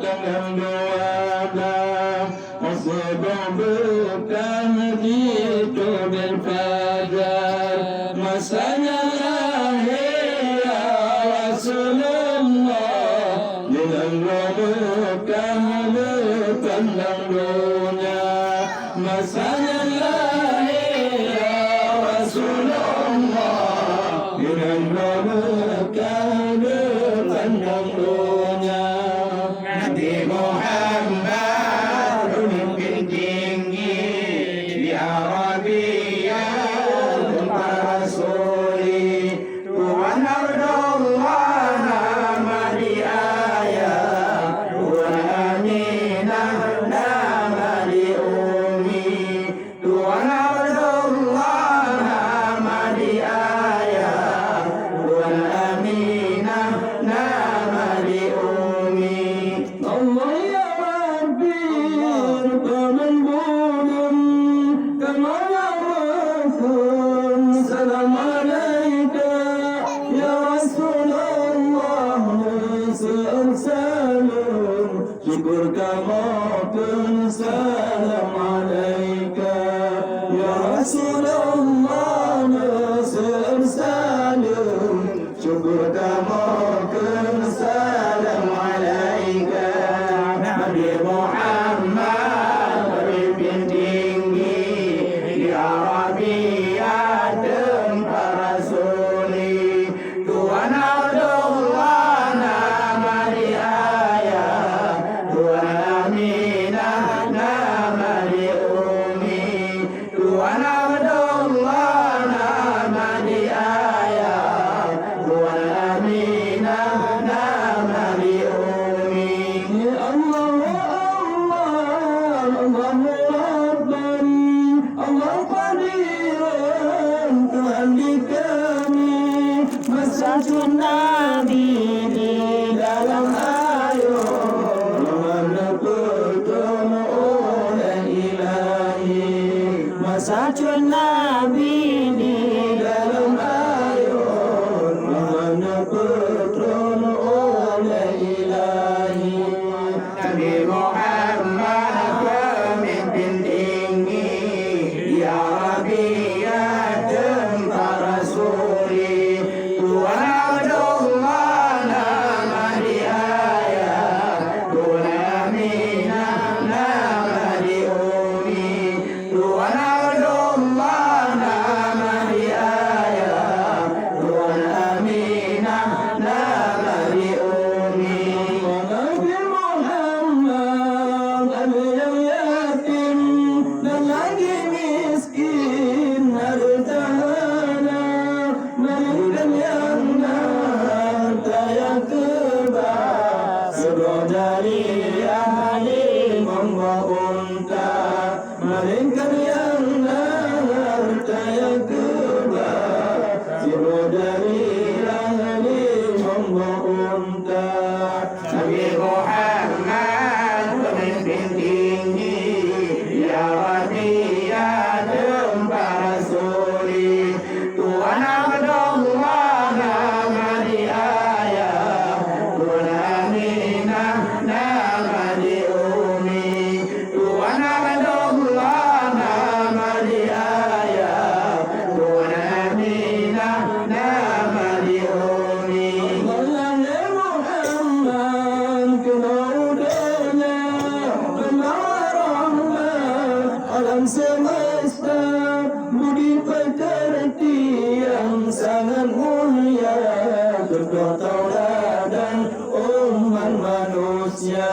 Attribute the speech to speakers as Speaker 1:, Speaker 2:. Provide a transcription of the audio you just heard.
Speaker 1: dengan doa Masih bukan gitu dan fajar masanya lahir ya Rasulullah dengan bukan pandang dunia masanya lahir ya Rasulullah dengan bukan pandang dunia Nabi Muhammad pemimpin tinggi di Arabia para rasuli Tuhan Abdullah nama dia Tuhan Aminah nama di Umi Tuhan Abdullah nama dia Tuhan Aminah nama di Umi Allah ya Rabbi Tuhan bulan kama ya'rafun salam alaika ya Rasulullah salam syukur kama pun salam alaika ya Rasulullah salam syukur kama pun salam alaika Nabi Muhammad pemimpin tinggi di Arabia tempat rasuli Tuhan Abdullah nama dia Tuhan Aminah nama di Umi Tuhan Abdullah nama dia Tuhan Aminah nama di Umi Ya Allah Allah Rabban Allah Qadiran Tuhan di kami Masjid Nabi di dalam ayo Mana bertemu oleh ilahi Masjid Nabi di dalam ayo Mana bertemu oleh ilahi Nabi Muhammad pemimpin tinggi di Arabia tempat rasuli Tuhan Abdullah nama dia Tuhan Aminah nama di Umi Tuhan Abdullah nama dia Tuhan Aminah nama di Umi Nabi Muhammad ada yang yatim dan lagi miskin hartanya melainkan yang harta yang kebal sebuah dari ahli membawa unta melainkan yang harta yang kebal sebuah dari ahli membawa unta Nabi Muhammad pemimpin tinggi di Arabia tempat rasuli Tuhan Abdullah nama dia Tuhan Aminah nama di Umi Tuhan Abdullah nama dia Tuhan Aminah nama di Umi Allah Muhammad kemudiannya pembawa rahmat alam semesta budi pekerti yang sangat mulia berdoa tauladan umat manusia